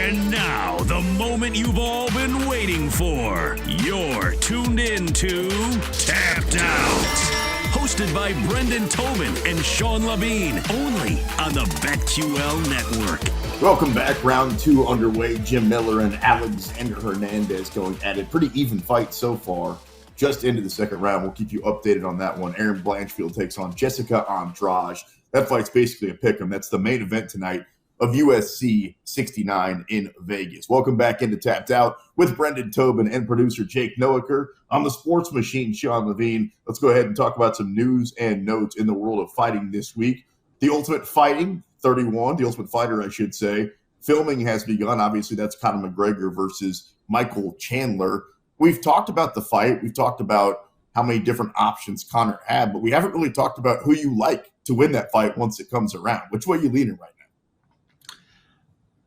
And now, the moment you've all been waiting for. You're tuned in to Tapped Out. Hosted by Brendan Tobin and Sean Levine. Only on the BetQL network. Welcome back. Round 2 underway. Jim Miller and Alexander Hernandez going at it. Pretty even fight so far. Just into the second round. We'll keep you updated on that one. Erin Blanchfield takes on Jessica Andrade. That fight's basically a pick'em. That's the main event tonight of USC 69 in Vegas. Welcome back into Tapped Out with Brendan Tobin and producer Jake Noacker. I'm the sports machine, Sean Levine. Let's go ahead and talk about some news and notes in the world of fighting this week. The Ultimate Fighting 31, the Ultimate Fighter, I should say. Filming has begun. Obviously, that's Conor McGregor versus Michael Chandler. We've talked about the fight. We've talked about how many different options Conor had, but we haven't really talked about who you like to win that fight once it comes around. Which way are you leaning right now?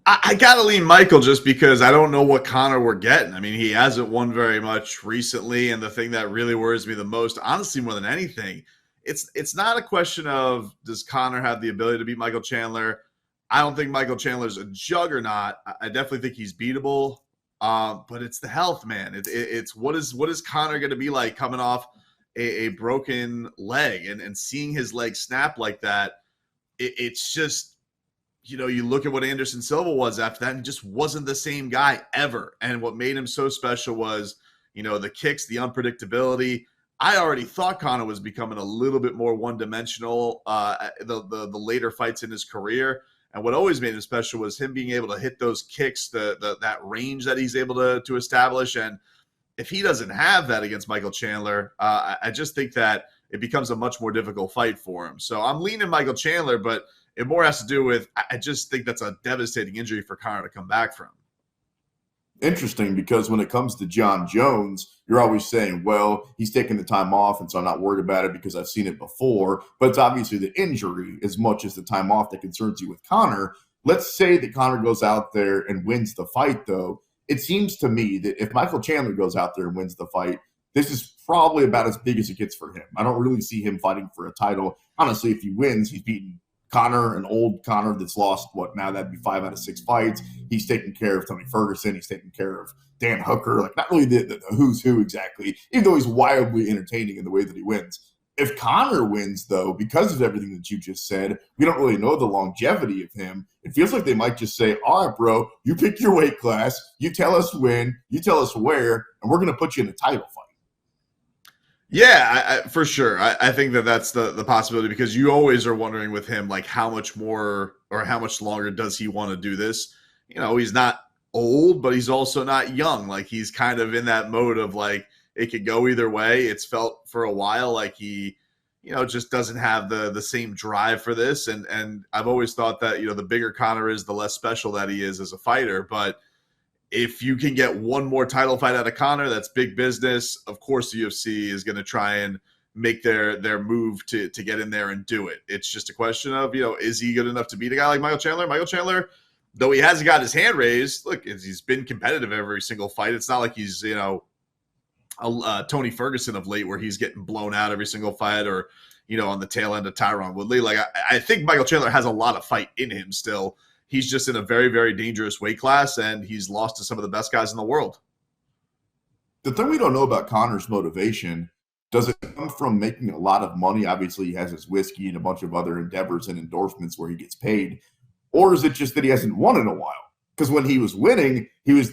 I got to lean Michael just because I don't know what Conor we're getting. I mean, he hasn't won very much recently, and the thing that really worries me the most, honestly, more than anything, it's not a question of does Conor have the ability to beat Michael Chandler. I don't think Michael Chandler's a juggernaut. I definitely think he's beatable, but it's the health, man. It's what is Conor going to be like coming off a broken leg and seeing his leg snap like that. It's just, you know, you look at what Anderson Silva was after that, and he just wasn't the same guy ever. And what made him so special was, you know, the kicks, the unpredictability. I already thought Conor was becoming a little bit more one-dimensional the later fights in his career. And what always made him special was him being able to hit those kicks, that range that he's able to establish. And if he doesn't have that against Michael Chandler, I just think that it becomes a much more difficult fight for him. So I'm leaning Michael Chandler, but it more has to do with, I just think that's a devastating injury for Conor to come back from. Interesting, because when it comes to John Jones, you're always saying, well, he's taking the time off, and so I'm not worried about it because I've seen it before. But it's obviously the injury as much as the time off that concerns you with Conor. Let's say that Conor goes out there and wins the fight, though. It seems to me that if Michael Chandler goes out there and wins the fight, this is probably about as big as it gets for him. I don't really see him fighting for a title. Honestly, if he wins, he's beaten Conor, an old Conor that's lost, that'd be 5 out of 6 fights. He's taking care of Tony Ferguson. He's taking care of Dan Hooker. Like, not really the who's who exactly, even though he's wildly entertaining in the way that he wins. If Conor wins, though, because of everything that you just said, we don't really know the longevity of him. It feels like they might just say, all right, bro, you pick your weight class, you tell us when, you tell us where, and we're going to put you in a title fight. Yeah, for sure. I think that's the possibility, because you always are wondering with him, like, how much more or how much longer does he want to do this? You know, he's not old, but he's also not young. Like, he's kind of in that mode of, like, it could go either way. It's felt for a while like he, you know, just doesn't have the same drive for this. And I've always thought that, you know, the bigger Conor is, the less special that he is as a fighter. But if you can get one more title fight out of Conor, that's big business. Of course, the UFC is going to try and make their move to get in there and do it. It's just a question of, you know, is he good enough to beat a guy like Michael Chandler? Michael Chandler, though he hasn't got his hand raised, look, he's been competitive every single fight. It's not like he's, you know, a Tony Ferguson of late where he's getting blown out every single fight, or, you know, on the tail end of Tyron Woodley. Like, I think Michael Chandler has a lot of fight in him still. He's just in a very, very dangerous weight class, and he's lost to some of the best guys in the world. The thing we don't know about Conor's motivation, does it come from making a lot of money? Obviously, he has his whiskey and a bunch of other endeavors and endorsements where he gets paid. Or is it just that he hasn't won in a while? Because when he was winning, he was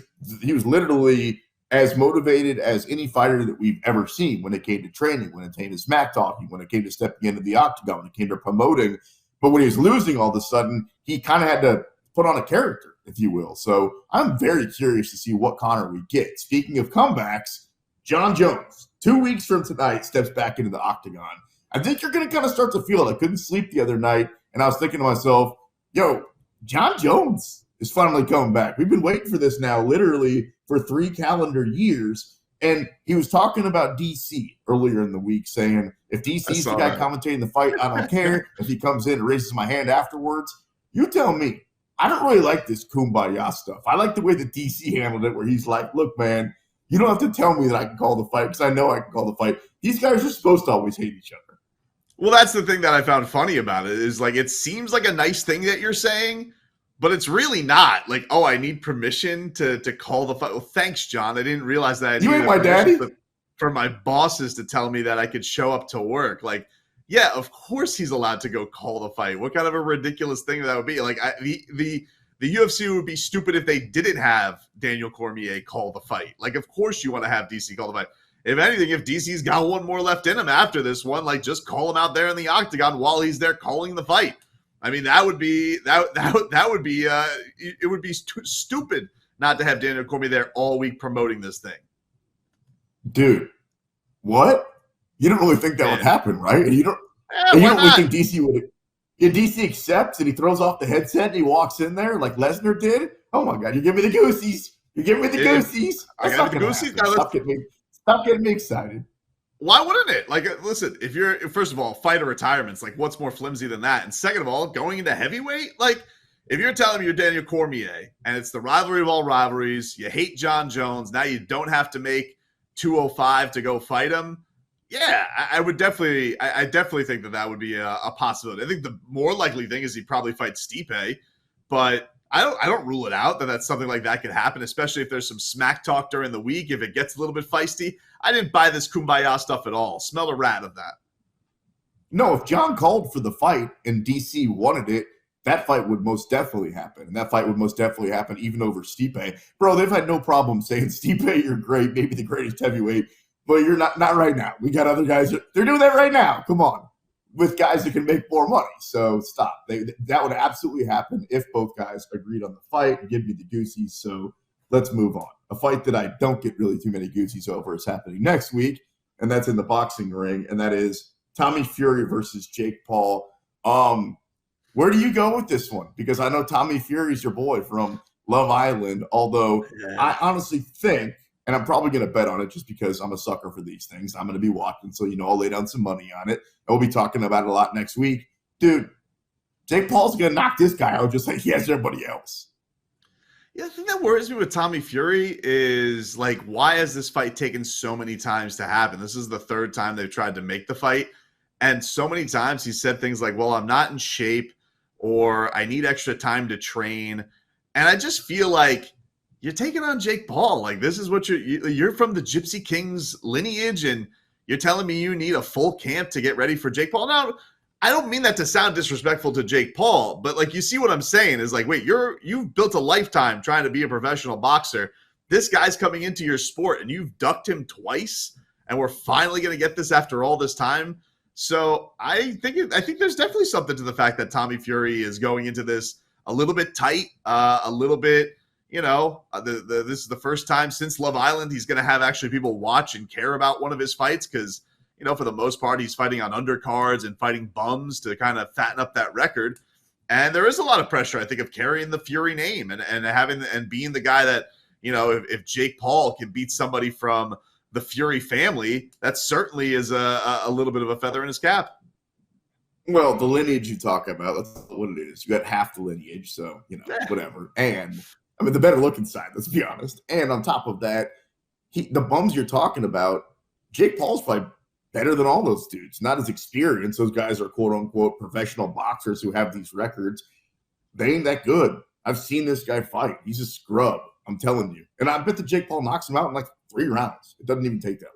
literally as motivated as any fighter that we've ever seen when it came to training, when it came to smack talking, when it came to stepping into the octagon, when it came to promoting. But when he was losing, all of a sudden, he kind of had to put on a character, if you will. So I'm very curious to see what Conor we get. Speaking of comebacks, John Jones, 2 weeks from tonight, steps back into the octagon. I think you're going to kind of start to feel it. I couldn't sleep the other night, and I was thinking to myself, yo, John Jones is finally coming back. We've been waiting for this now literally for 3 calendar years. And he was talking about DC earlier in the week, saying, if DC's the guy commentating the fight, I don't care. If he comes in and raises my hand afterwards, you tell me. I don't really like this kumbaya stuff. I like the way that DC handled it, where he's like, look, man, you don't have to tell me that I can call the fight, because I know I can call the fight. These guys are supposed to always hate each other. Well, that's the thing that I found funny about it, is, like, it seems like a nice thing that you're saying, But it's really not like, oh, I need permission to call the fight. Well, thanks, John. I didn't realize that I You needed ain't my permission daddy. for my bosses to tell me that I could show up to work. Like, yeah, of course he's allowed to go call the fight. What kind of a ridiculous thing that would be? Like, the UFC would be stupid if they didn't have Daniel Cormier call the fight. Like, of course you want to have DC call the fight. If anything, if DC's got one more left in him after this one, like just call him out there in the octagon while he's there calling the fight. I mean, that would be it would be stupid not to have Daniel Cormier there all week promoting this thing. Dude, what? You don't really think that would happen, right? And you don't really think DC would. Yeah, DC accepts and he throws off the headset and he walks in there like Lesnar did. Oh my God, you give me the goosies. You give me the goosies. I got the goosies. Stop getting me excited. Why wouldn't it? Like, listen, if you're, first of all, fighter retirements, like, what's more flimsy than that? And second of all, going into heavyweight, like, if you're telling me you're Daniel Cormier and it's the rivalry of all rivalries, you hate John Jones, now you don't have to make 205 to go fight him. Yeah, I would definitely, I definitely think that would be a possibility. I think the more likely thing is he probably fights Stipe, but I don't rule it out that that's something like that could happen, especially if there's some smack talk during the week. If it gets a little bit feisty, I didn't buy this kumbaya stuff at all. Smell a rat of that. No, if John called for the fight and DC wanted it, that fight would most definitely happen. And that fight would most definitely happen even over Stipe. Bro, they've had no problem saying, Stipe, you're great, maybe the greatest heavyweight, but you're not right now. We got other guys. They're doing that right now. Come on. With guys that can make more money. So stop. That would absolutely happen if both guys agreed on the fight and give you the goosies. So let's move on. A fight that I don't get really too many goosies over is happening next week, and that's in the boxing ring, and that is Tommy Fury versus Jake Paul. Where do you go with this one? Because I know Tommy Fury's your boy from Love Island, although I honestly think, and I'm probably going to bet on it just because I'm a sucker for these things. I'm going to be watching, so, I'll lay down some money on it. And we'll be talking about it a lot next week. Dude, Jake Paul's going to knock this guy out just like he has everybody else. Yeah, the thing that worries me with Tommy Fury is, like, why has this fight taken so many times to happen? This is the third time they've tried to make the fight. And so many times he said things like, well, I'm not in shape, or I need extra time to train. And I just feel like you're taking on Jake Paul. Like, this is what you're from the Gypsy Kings lineage, and you're telling me you need a full camp to get ready for Jake Paul. Now, I don't mean that to sound disrespectful to Jake Paul, but, like, you see what I'm saying is, like, wait, you've built a lifetime trying to be a professional boxer. This guy's coming into your sport, and you've ducked him twice, and we're finally going to get this after all this time. So I think there's definitely something to the fact that Tommy Fury is going into this a little bit tight, a little bit, this is the first time since Love Island he's going to have actually people watch and care about one of his fights because, for the most part, he's fighting on undercards and fighting bums to kind of fatten up that record. And there is a lot of pressure, I think, of carrying the Fury name and having and being the guy that, if Jake Paul can beat somebody from the Fury family, that certainly is a little bit of a feather in his cap. Well, the lineage you talk about, that's what it is. You got half the lineage, so, whatever. And, I mean, the better looking side, let's be honest. And on top of that, the bums you're talking about, Jake Paul's probably better than all those dudes. Not as experienced. Those guys are quote-unquote professional boxers who have these records. They ain't that good. I've seen this guy fight. He's a scrub, I'm telling you. And I bet that Jake Paul knocks him out in like 3 rounds. It doesn't even take that long.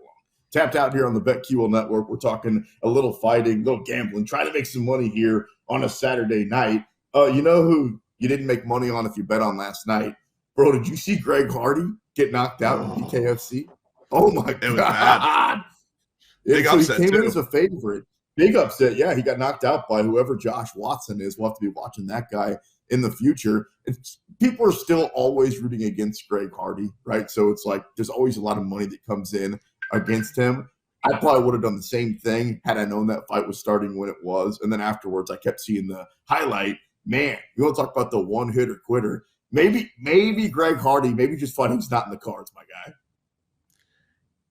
Tapped out here on the BetQL network. We're talking a little fighting, a little gambling, trying to make some money here on a Saturday night. You know who you didn't make money on if you bet on last night? Bro, did you see Greg Hardy get knocked out in BKFC? Oh, my God. Big upset, he came too. in as a favorite. Big upset. Yeah, he got knocked out by whoever Josh Watson is. We'll have to be watching that guy in the future. People are still always rooting against Greg Hardy, right? So it's like there's always a lot of money that comes in against him. I probably would have done the same thing had I known that fight was starting when it was. And then afterwards, I kept seeing the highlight. Man, you want to talk about the one-hitter quitter. Maybe Greg Hardy, maybe just fighting's not in the cards, my guy.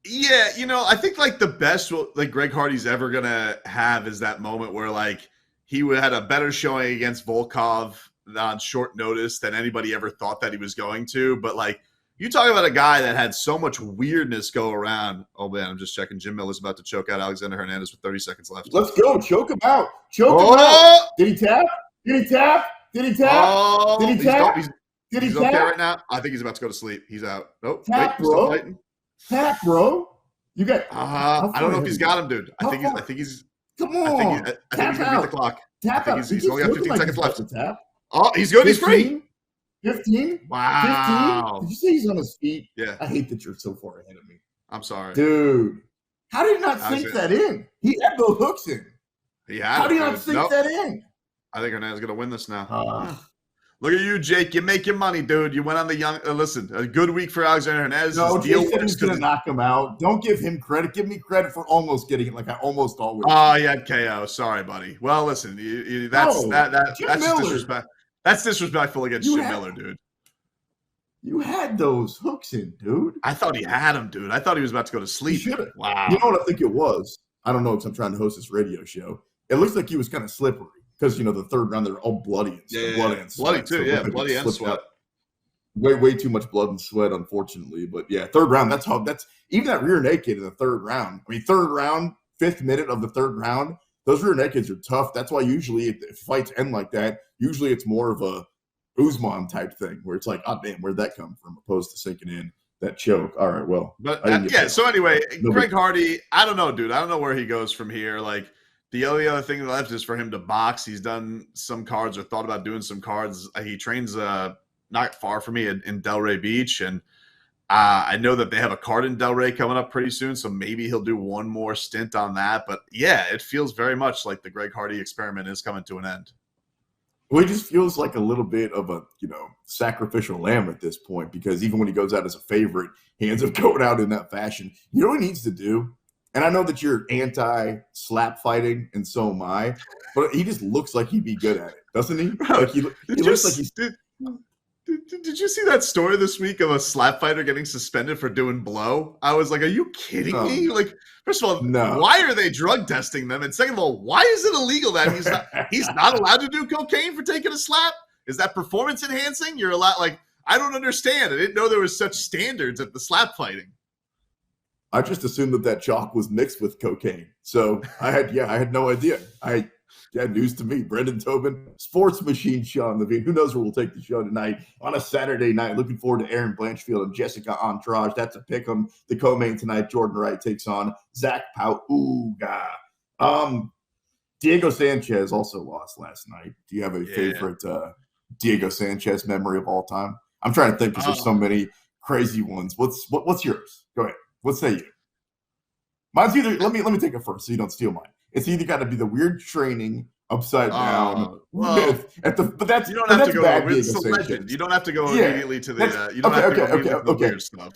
Yeah, I think like the best like Greg Hardy's ever going to have is that moment where like he had a better showing against Volkov on short notice than anybody ever thought that he was going to. But like you talk about a guy that had so much weirdness go around. Oh, man, I'm just checking. Jim Miller's about to choke out Alexander Hernandez with 30 seconds left. Let's go. Choke him out. Choke him out. Did he tap? Did he tap? Oh, Did he tap? He's okay right now. I think he's about to go to sleep. He's out. Nope. Tap, wait, still bro. fighting. Tap, bro. You got. I don't know if he's got him, dude. I think he's. Come on. I think he's gonna beat the clock. Tap out. He's only got 15 seconds left. Tap. Oh, he's good. 15? He's free. 15? Wow. 15? Did you say he's on his feet? Yeah. I hate that you're so far ahead of me. I'm sorry. Dude. How did he not sink that in? He had those hooks in. How did he not sink that in? I think Hernandez is going to win this now. Look at you, Jake. You make your money, dude. You went on the young. Listen, a good week for Alexander Hernandez. No, Jake said he's going to knock him out. Don't give him credit. Give me credit for almost getting it, like I almost always. Oh, he had KO. Sorry, buddy. Well, listen, that's disrespect. That's disrespectful against Jim Miller, dude. You had those hooks in, dude. I thought he had him, dude. I thought he was about to go to sleep. Wow. You know what I think it was? I don't know because I'm trying to host this radio show. It looks like he was kind of slippery because, the third round, they're all bloody and stuff. Bloody and sweat. Bloody, too. Yeah, bloody and sweat. Way too much blood and sweat, unfortunately. But, yeah, third round, that's even that rear naked in the third round. I mean, third round, 5th minute of the third round, those rear nakeds are tough. That's why usually if fights end like that, usually it's more of a Usman type thing where it's like, oh, damn, where'd that come from? Opposed to sinking in that choke. All right, well. But so anyway, Greg Hardy, I don't know, dude. I don't know where he goes from here. Like, the only other thing left is for him to box. He's done some cards or thought about doing some cards. He trains not far from me in Delray Beach, and I know that they have a card in Delray coming up pretty soon, so maybe he'll do one more stint on that. But, yeah, it feels very much like the Greg Hardy experiment is coming to an end. Well, he just feels like a little bit of a, sacrificial lamb at this point because even when he goes out as a favorite, he ends up going out in that fashion. You know what he needs to do? And I know that you're anti-slap fighting, and so am I, but he just looks like he'd be good at it, doesn't he? Like he looks like he's... Did you see that story this week of a slap fighter getting suspended for doing blow? I was like, are you kidding me? Like, first of all, why are they drug testing them? And second of all, why is it illegal that he's not allowed to do cocaine for taking a slap? Is that performance enhancing? You're allowed, like, I don't understand. I didn't know there was such standards at the slap fighting. I just assumed that chalk was mixed with cocaine. So I had no idea. News to me. Brendan Tobin, Sports Machine Sean Levine. Who knows where we'll take the show tonight on a Saturday night. Looking forward to Aaron Blanchfield and Jessica Entourage. That's a pick'em. The co-main tonight, Jordan Wright takes on Zach Pauga. Diego Sanchez also lost last night. Do you have a favorite Diego Sanchez memory of all time? I'm trying to think because there's so many crazy ones. What's yours? Go ahead. What say you? Mine's either. Let me take it first so you don't steal mine. It's either got to be the weird training upside down. But that's you don't have to go. It's a legend. You don't have to go immediately to the. You don't have to go immediately to the weird stuff.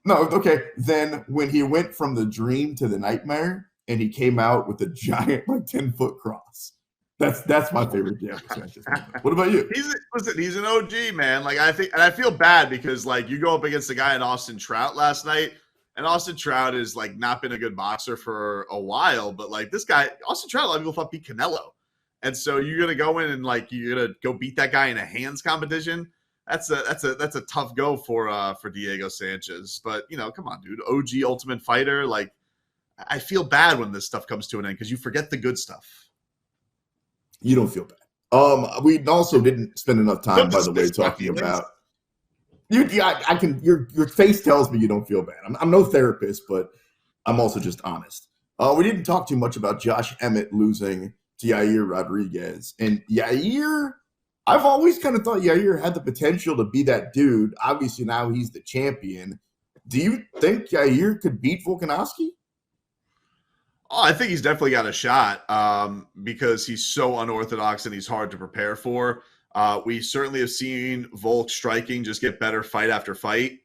No, okay. Then when he went from the dream to the nightmare, and he came out with a giant 10-foot cross. That's my favorite Diego Sanchez. What about you? He's an OG, man. Like I feel bad because you go up against a guy in Austin Trout last night. And Austin Trout has not been a good boxer for a while, but this guy, Austin Trout, a lot of people thought beat Canelo. And so you're gonna go in and you're gonna go beat that guy in a hands competition. That's a tough go for Diego Sanchez. But come on, dude, OG Ultimate Fighter. I feel bad when this stuff comes to an end because you forget the good stuff. You don't feel bad. We also didn't spend enough time, by the way, talking about. I can. Your face tells me you don't feel bad. I'm no therapist, but I'm also just honest. We didn't talk too much about Josh Emmett losing to Yair Rodriguez, and Yair. I've always kind of thought Yair had the potential to be that dude. Obviously, now he's the champion. Do you think Yair could beat Volkanovski? Oh, I think he's definitely got a shot because he's so unorthodox and he's hard to prepare for. We certainly have seen Volk striking just get better fight after fight.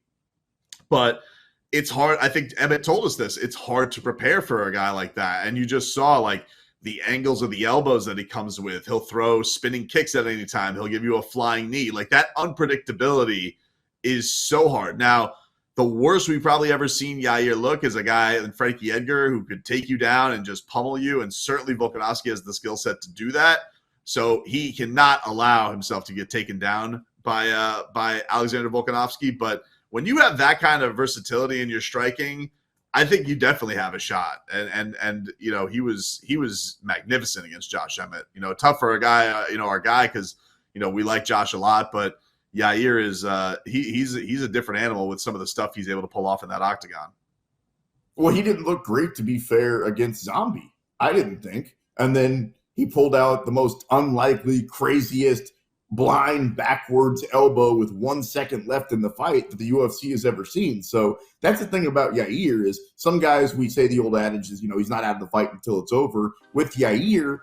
But it's hard. I think Emmett told us this. It's hard to prepare for a guy like that. And you just saw the angles of the elbows that he comes with. He'll throw spinning kicks at any time. He'll give you a flying knee. That unpredictability is so hard. Now, the worst we've probably ever seen Yair look is a guy in Frankie Edgar who could take you down and just pummel you. And certainly Volkanovski has the skill set to do that. So he cannot allow himself to get taken down by Alexander Volkanovski. But when you have that kind of versatility in your striking, I think you definitely have a shot. And he was magnificent against Josh Emmett. Tough for a guy, our guy, because we like Josh a lot, but Yair is he's a different animal with some of the stuff he's able to pull off in that octagon. Well, he didn't look great, to be fair, against Zombie, I didn't think. And then he pulled out the most unlikely, craziest, blind backwards elbow with 1 second left in the fight that the UFC has ever seen. So that's the thing about Yair is some guys, we say the old adage is, he's not out of the fight until it's over. With Yair,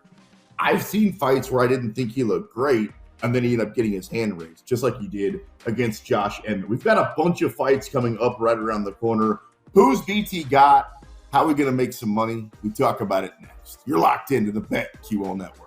I've seen fights where I didn't think he looked great, and then he ended up getting his hand raised, just like he did against Josh Emmett. We've got a bunch of fights coming up right around the corner. Who's BT got? How are we going to make some money? We talk about it next. You're locked into the BetQL Network.